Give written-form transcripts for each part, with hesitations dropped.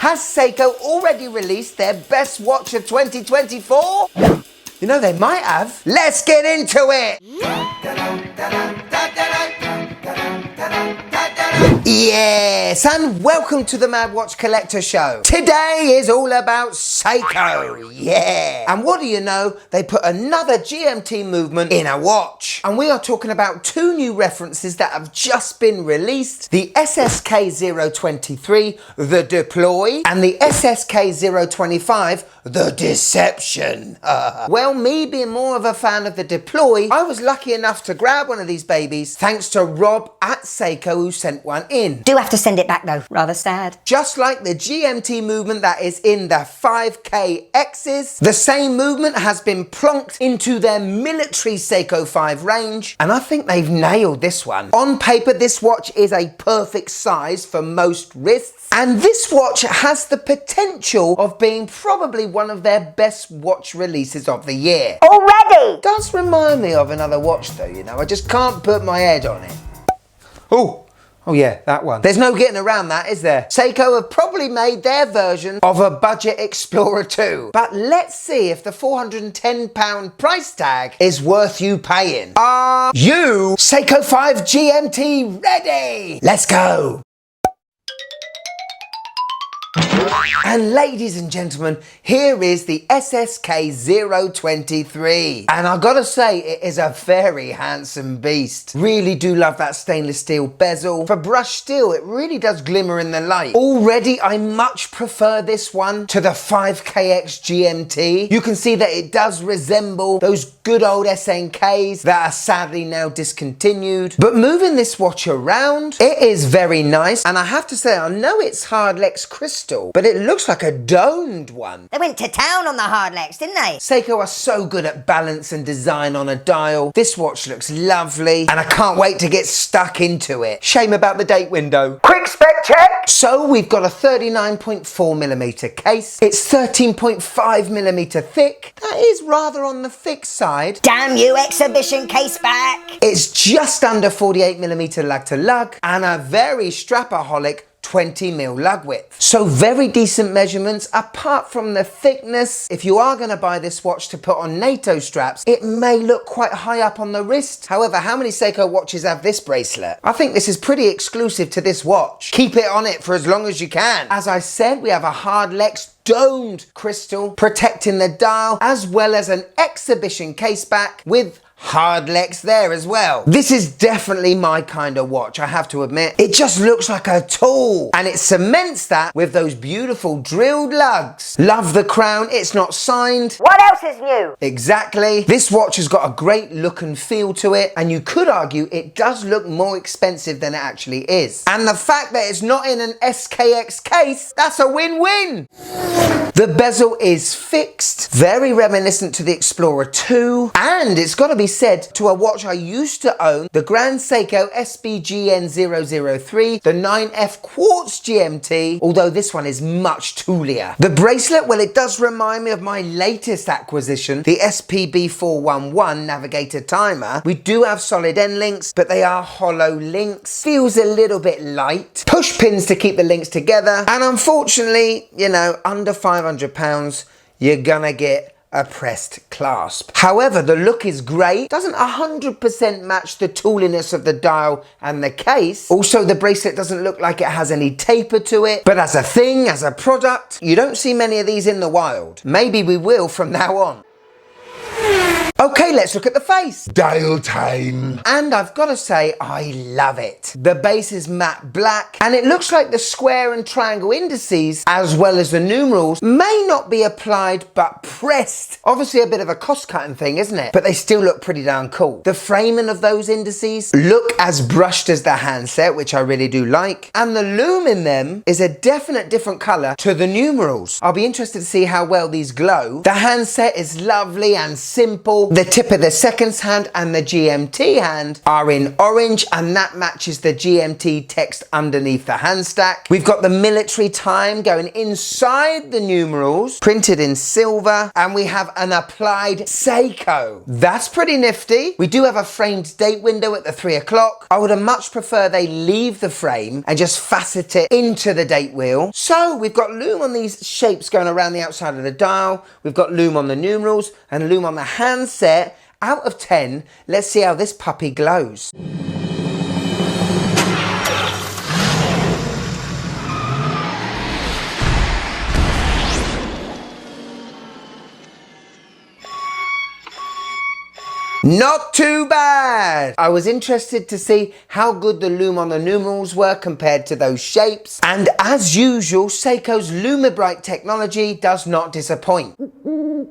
Has Seiko already released their best watch of 2024? You know, they might have. Let's get into it! Yes, and welcome to the Mad Watch Collector Show. Today is all about Seiko, yeah. And what do you know, they put another GMT movement in a watch. And we are talking about two new references that have just been released. The SSK 023, the Deploy, and the SSK 025, the Deception. Well, me being more of a fan of the Deploy, I was lucky enough to grab one of these babies thanks to Rob at Seiko who sent one in. Do have to send it back though, rather sad. Just like the GMT movement that is in the 5KXs, the same movement has been plonked into their military Seiko 5 range, and I think they've nailed this one. On paper, this watch is a perfect size for most wrists, and this watch has the potential of being probably one of their best watch releases of the year. Already? Does remind me of another watch though, you know, I just can't put my head on it. Oh yeah, that one. There's no getting around that, is there? Seiko have probably made their version of a budget Explorer 2. But let's see if the £410 price tag is worth you paying. Are you Seiko 5 GMT ready? Let's go. And ladies and gentlemen, here is the SSK 023. And I gotta say, it is a very handsome beast. Really do love that stainless steel bezel. For brushed steel, it really does glimmer in the light. Already, I much prefer this one to the 5KX GMT. You can see that it does resemble those good old SNKs that are sadly now discontinued. But moving this watch around, it is very nice. And I have to say, I know it's Hardlex crystal, but it looks like a domed one. They went to town on the Hardlex, didn't they? Seiko are so good at balance and design on a dial. This watch looks lovely, and I can't wait to get stuck into it. Shame about the date window. Quick spec check! So we've got a 39.4mm case. It's 13.5mm thick. That is rather on the thick side. Damn you, exhibition case back! It's just under 48mm lug to lug, and a very strapaholic 20mm lug width. So very decent measurements apart from the thickness. If you are going to buy this watch to put on NATO straps, it may look quite high up on the wrist. However, how many Seiko watches have this bracelet? I think this is pretty exclusive to this watch. Keep it on it for as long as you can. As I said, we have a Hardlex domed crystal protecting the dial, as well as an exhibition case back with Hardlex there as well. This is definitely my kind of watch, I have to admit. It just looks like a tool, and it cements that with those beautiful drilled lugs. Love the crown, it's not signed. What else is new? Exactly. This watch has got a great look and feel to it, and you could argue it does look more expensive than it actually is. And the fact that it's not in an SKX case, that's a win-win. The bezel is fixed, very reminiscent to the Explorer 2, and it's got to be said to a watch I used to own, the Grand Seiko SBGN 003, the 9F Quartz GMT, although this one is much toolier. The bracelet, well, it does remind me of my latest acquisition, the SPB 411 Navigator Timer. We do have solid end links, but they are hollow links. Feels a little bit light. Push pins to keep the links together, and unfortunately, you know, under £500, you're gonna get a pressed clasp. However, the look is great. Doesn't 100% match the tooliness of the dial and the case. Also, the bracelet doesn't look like it has any taper to it. But as a thing, as a product, you don't see many of these in the wild. Maybe we will from now on. Okay, let's look at the face. Dial time. And I've got to say, I love it. The base is matte black, and it looks like the square and triangle indices, as well as the numerals, may not be applied, but pressed. Obviously a bit of a cost-cutting thing, isn't it? But they still look pretty darn cool. The framing of those indices look as brushed as the handset, which I really do like. And the lume in them is a definite different color to the numerals. I'll be interested to see how well these glow. The handset is lovely and simple. The tip of the seconds hand and the GMT hand are in orange, and that matches the GMT text underneath the hand stack. We've got the military time going inside the numerals, printed in silver, and we have an applied Seiko. That's pretty nifty. We do have a framed date window at the 3 o'clock. I would have much prefer they leave the frame and just facet it into the date wheel. So we've got lume on these shapes going around the outside of the dial. We've got lume on the numerals and lume on the handset. Out of 10, let's see how this puppy glows. Not too bad! I was interested to see how good the lume on the numerals were compared to those shapes. And as usual, Seiko's Lumibrite technology does not disappoint.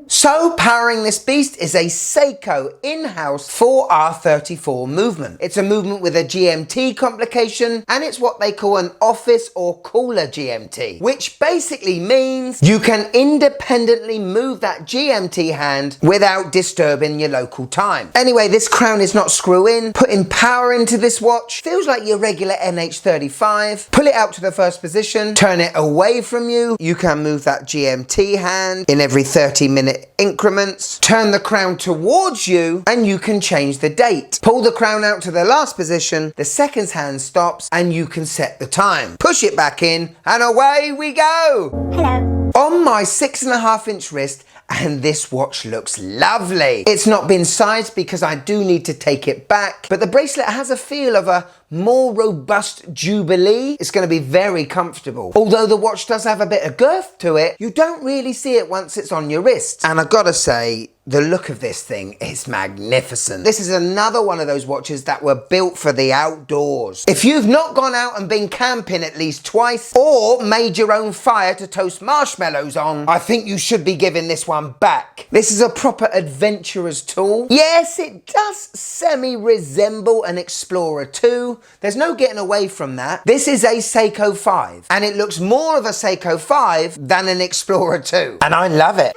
So powering this beast is a Seiko in-house 4R34 movement. It's a movement with a GMT complication, and it's what they call an office or cooler GMT, which basically means you can independently move that GMT hand without disturbing your local time. Anyway, this crown is not screw-in. Putting power into this watch feels like your regular NH35. Pull it out to the first position, turn it away from you. You can move that GMT hand in every 30-minute increments. Turn the crown towards you and you can change the date. Pull the crown out to the last position, the seconds hand stops, and you can set the time. Push it back in and away we go. Hello. On my 6.5-inch wrist, and this watch looks lovely. It's not been sized because I do need to take it back, but the bracelet has a feel of a more robust Jubilee. It's going to be very comfortable. Although the watch does have a bit of girth to it, you don't really see it once it's on your wrist. And I've got to say, the look of this thing is magnificent. This is another one of those watches that were built for the outdoors. If you've not gone out and been camping at least twice, or made your own fire to toast marshmallows on, I think you should be giving this one back. This is a proper adventurer's tool. Yes, it does semi-resemble an Explorer 2. There's no getting away from that. This is a Seiko 5, and it looks more of a Seiko 5 than an Explorer 2. And I love it.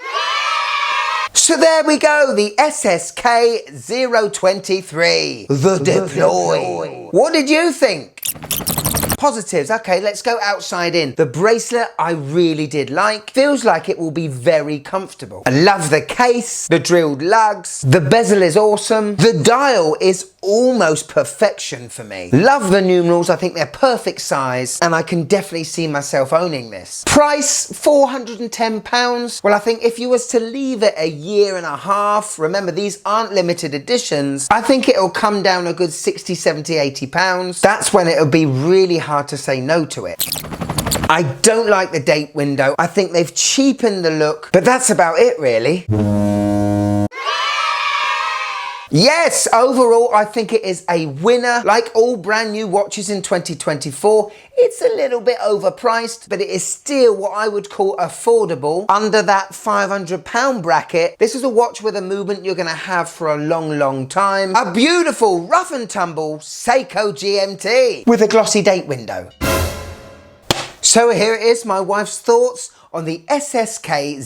So there we go, the SSK 023, the Deploy. What did you think? Positives. Okay, let's go outside in. The bracelet I really did like. Feels like it will be very comfortable. I love the case, the drilled lugs, the bezel is awesome. The dial is almost perfection for me. Love the numerals, I think they're perfect size, and I can definitely see myself owning this. Price, £410. Well, I think if you was to leave it a year and a half, remember these aren't limited editions, I think it'll come down a good 60, 70, 80 pounds. That's when it'll be really hard to say no to it. I don't like the date window. I think they've cheapened the look, but that's about it really. Yes, overall, I think it is a winner. Like all brand new watches in 2024, it's a little bit overpriced, but it is still what I would call affordable under that £500 bracket. This is a watch with a movement you're gonna have for a long, long time. A beautiful rough and tumble Seiko GMT with a glossy date window. So here it is, my wife's thoughts on the SSK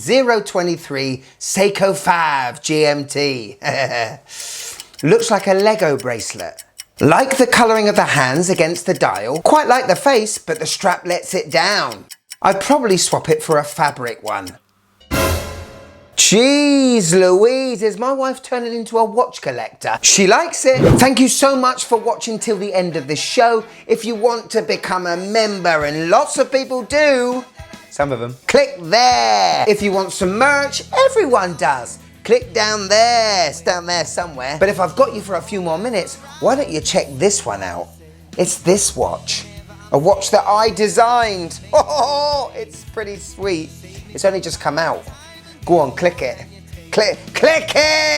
023 Seiko 5 GMT. Looks like a Lego bracelet. Like the colouring of the hands against the dial. Quite like the face, but the strap lets it down. I'd probably swap it for a fabric one. Jeez Louise, is my wife turning into a watch collector? She likes it. Thank you so much for watching till the end of this show. If you want to become a member, and lots of people do, some of them, click there. If you want some merch, everyone does. Click down there. It's down there somewhere. But if I've got you for a few more minutes, why don't you check this one out? It's this watch. A watch that I designed. Oh, it's pretty sweet. It's only just come out. Go on, click it. Click it!